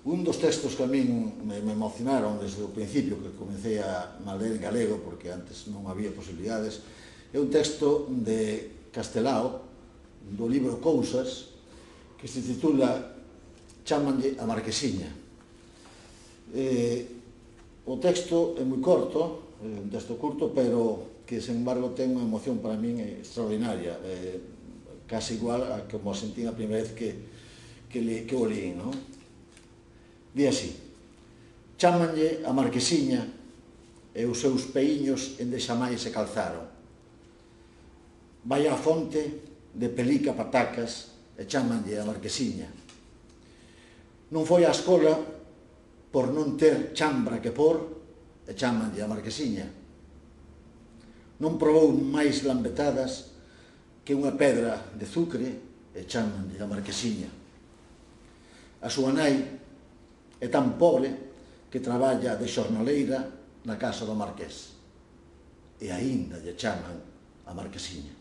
Un dos textos que a min me emocionaron desde o principio que comecei a ler en galego, porque antes non había posibilidades, é un texto de Castelao, do libro Cousas, que se titula Chámanlle a Marquesiña. O texto é moi corto, é un texto curto, pero que, sen embargo, ten unha emoción para min extraordinaria, casi igual a como sentí a primeira vez que o leí, non? Di así: chámanlle a Marquesiña e os seus peíños ende xamais se calzaron. Vai á fonte de Pelica Patacas e chámanlle a Marquesiña. Non foi á escola por non ter chambra que por e chámanlle a Marquesiña. Non probou máis lambetadas que unha pedra de zucre e chámanlle a Marquesiña. A súa nai é tan pobre que traballa de xornaleira na casa do marqués e aínda lle chaman a Marquesiña.